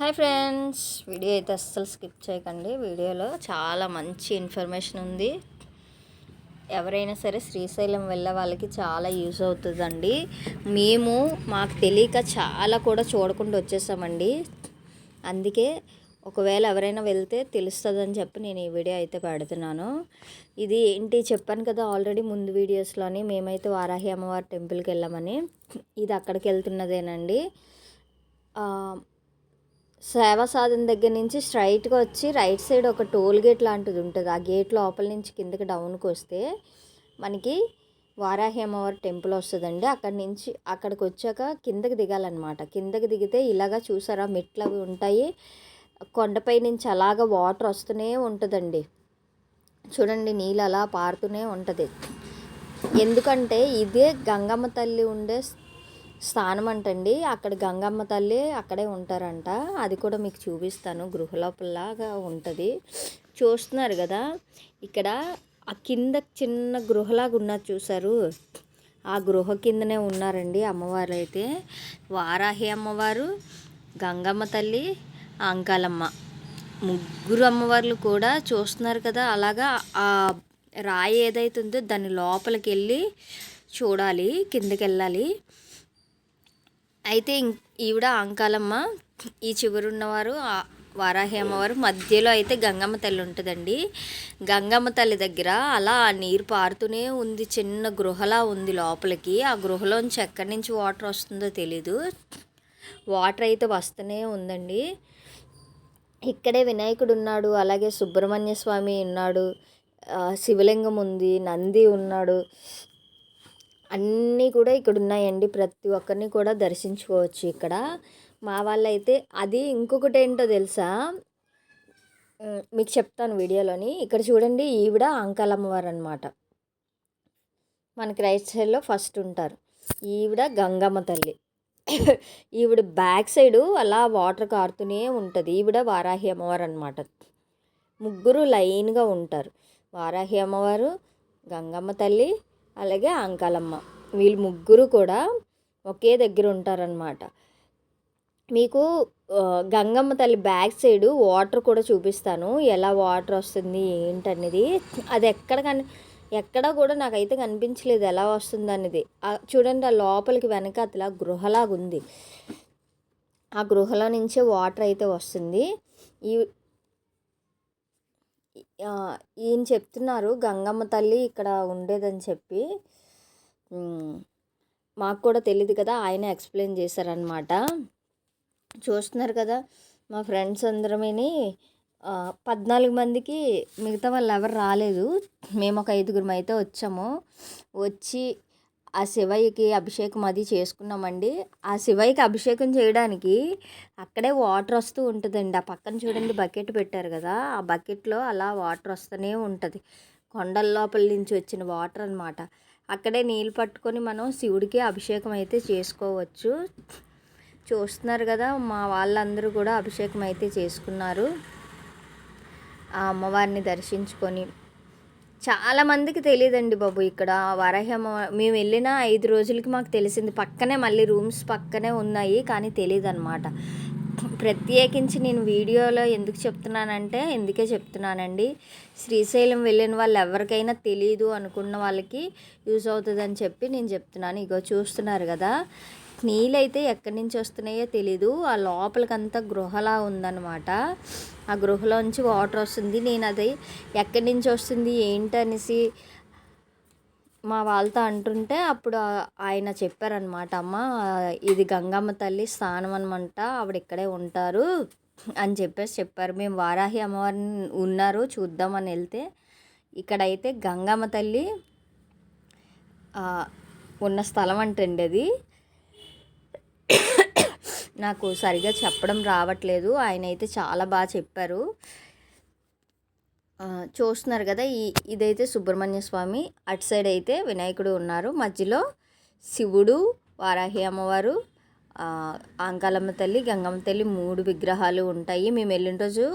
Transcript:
Hi friends, video అయితే అస్సలు skip చేయకండి. వీడియోలో చాలా మంచి ఇన్ఫర్మేషన్ ఉంది. ఎవరైనా సరే శ్రీశైలం వెళ్ళే వాళ్ళకి చాలా యూజ్ అవుతుందండి. మాకు తెలియక చాలా కూడా చూడకుండా వచ్చేసామండి. అందుకే ఒకవేళ ఎవరైనా వెళ్తే తెలుస్తుందని చెప్పి నేను ఈ వీడియో అయితే పెడుతున్నాను. ఇది ఏంటి చెప్పాను కదా ఆల్రెడీ ముందు వీడియోస్లోని, మేమైతే వారాహి అమ్మవారి టెంపుల్కి వెళ్ళామని. ఇది అక్కడికి వెళ్తున్నదేనండి. సేవా సాధన దగ్గర నుంచి స్ట్రైట్గా వచ్చి రైట్ సైడ్ ఒక టోల్ గేట్ లాంటిది ఉంటుంది. ఆ గేట్ లోపల నుంచి కిందకి డౌన్కి వస్తే మనకి వారాహి అమ్మవారి టెంపుల్ వస్తుందండి. అక్కడికి వచ్చాక కిందకి దిగాలన్నమాట. కిందకి దిగితే ఇలాగా చూసారా, మెట్లు అవి ఉంటాయి. కొండపై నుంచి అలాగా వాటర్ వస్తూనే ఉంటుందండి. చూడండి, నీళ్ళు అలా పారుతూనే ఉంటుంది. ఎందుకంటే ఇదే గంగమ్మ తల్లి ఉండే స్థానం అంటండి. అక్కడ గంగమ్మ తల్లి అక్కడే ఉంటారంట. అది కూడా మీకు చూపిస్తాను. గృహలోపలలాగా ఉంటుంది. చూస్తున్నారు కదా, ఇక్కడ ఆ కింద చిన్న గృహలాగా ఉన్నది చూసారు. ఆ గృహ కిందనే ఉన్నారండి అమ్మవారు అయితే. వారాహి అమ్మవారు, గంగమ్మ తల్లి, అంకాలమ్మ, ముగ్గురు అమ్మవార్లు కూడా చూస్తున్నారు కదా. అలాగా ఆ రాయి ఏదైతే ఉందో దాని లోపలికి వెళ్ళి చూడాలి, కిందకి వెళ్ళాలి. అయితే ఈవిడ అంకాలమ్మ, ఈ చివరున్నవారు వారాహి అమ్మవారు, మధ్యలో అయితే గంగమ్మ తల్లి ఉంటుందండి. గంగమ్మ తల్లి దగ్గర అలా నీరు పారుతూనే ఉంది. చిన్న గృహలా ఉంది లోపలికి. ఆ గృహలోంచి ఎక్కడి నుంచి వాటర్ వస్తుందో తెలీదు. వాటర్ అయితే వస్తూనే ఉందండి. ఇక్కడే వినాయకుడు ఉన్నాడు, అలాగే సుబ్రహ్మణ్య స్వామి ఉన్నాడు, శివలింగం ఉంది, నంది ఉన్నాడు. అన్నీ కూడా ఇక్కడ ఉన్నాయండి. ప్రతి ఒక్కరిని కూడా దర్శించుకోవచ్చు ఇక్కడ. మా వాళ్ళైతే అది ఇంకొకటి ఏంటో తెలుసా, మీకు చెప్తాను వీడియోలోని. ఇక్కడ చూడండి, ఈవిడ అంకాలమ్మవారు అనమాట. మనకి రైట్ సైడ్లో ఫస్ట్ ఉంటారు. ఈవిడ గంగమ్మ తల్లి. ఈవిడ బ్యాక్ సైడు అలా వాటర్ కారుతూనే ఉంటుంది. ఈవిడ వారాహి అమ్మవారు అనమాట. ముగ్గురు లైన్గా ఉంటారు. వారాహి అమ్మవారు, గంగమ్మ తల్లి, అలాగే అంకాలమ్మ. వీళ్ళు ముగ్గురు కూడా ఒకే దగ్గర ఉంటారనమాట. మీకు గంగమ్మ తల్లి బ్యాక్ సైడు వాటర్ కూడా చూపిస్తాను, ఎలా వాటర్ వస్తుంది ఏంటనేది. అది ఎక్కడ కూడా నాకైతే కనిపించలేదు ఎలా వస్తుంది అనేది. చూడండి, ఆ లోపలికి వెనక అట్లా గృహలాగా ఉంది. ఆ గృహలో నుంచే వాటర్ అయితే వస్తుంది. ఈయన చెప్తున్నారు గంగమ్మ తల్లి ఇక్కడ ఉండేదని చెప్పి. మాకు కూడా తెలియదు కదా, ఆయన ఎక్స్ప్లెయిన్ చేశారనమాట. చూస్తున్నారు కదా, మా ఫ్రెండ్స్ అందరమేని 14 మందికి, మిగతా వాళ్ళు ఎవరు రాలేదు. మేము ఒక 5గురం అయితే వచ్చాము. వచ్చి ఆ శివయ్యకి అభిషేకం అది చేసుకున్నామండి. ఆ శివయ్యకి అభిషేకం చేయడానికి అక్కడే వాటర్ వస్తూ ఉంటుందండి. ఆ పక్కన చూడండి బకెట్ పెట్టారు కదా, ఆ బకెట్లో అలా వాటర్ వస్తూనే ఉంటుంది. కొండల లోపల నుంచి వచ్చిన వాటర్ అనమాట. అక్కడే నీళ్ళు పట్టుకొని మనం శివుడికి అభిషేకం అయితే చేసుకోవచ్చు. చూస్తున్నారు కదా, మా వాళ్ళందరూ కూడా అభిషేకం అయితే చేసుకున్నారు. ఆ అమ్మవారిని దర్శించుకొని. చాలామందికి తెలియదండి బాబు, ఇక్కడ వారాహి అమ్మవారు మేము వెళ్ళిన 5 రోజులకి మాకు తెలిసింది. పక్కనే మళ్ళీ రూమ్స్ పక్కనే ఉన్నాయి, కానీ తెలియదు అనమాట. ప్రత్యేకించి నేను వీడియోలో ఎందుకు చెప్తున్నానంటే ఎందుకే చెప్తున్నానండి. శ్రీశైలం వెళ్ళిన వాళ్ళు ఎవరికైనా తెలియదు అనుకున్న వాళ్ళకి యూజ్ అవుతుందని చెప్పి నేను చెప్తున్నాను. ఇగో చూస్తున్నారు కదా, నీళ్ళైతే ఎక్కడి నుంచి వస్తున్నాయో తెలీదు. ఆ లోపలికంతా గృహలా ఉందన్నమాట. ఆ గృహలోంచి వాటర్ వస్తుంది. నేను అది ఎక్కడి నుంచి వస్తుంది ఏంటనేసి మా వాళ్ళతో అంటుంటే అప్పుడు ఆయన చెప్పారనమాట, అమ్మ ఇది గంగమ్మ తల్లి స్థానం అనమాట, ఆవిడ ఇక్కడే ఉంటారు అని చెప్పారు. మేము వారాహి అమ్మవారిని ఉన్నారు చూద్దామని వెళ్తే, ఇక్కడైతే గంగమ్మ తల్లి ఉన్న స్థలం అంటండి అది. నాకు సరిగా చెప్పడం రావట్లేదు, ఆయన అయితే చాలా బాగా చెప్పారు. చూస్తున్నారు కదా, ఇదైతే సుబ్రహ్మణ్య స్వామి, అటు సైడ్ అయితే వినాయకుడు ఉన్నారు, మధ్యలో శివుడు, వారాహి అమ్మవారు, అంకాలమ్మ తల్లి, గంగమ్మ తల్లి 3 విగ్రహాలు ఉంటాయి. మేము వెళ్ళిన రోజు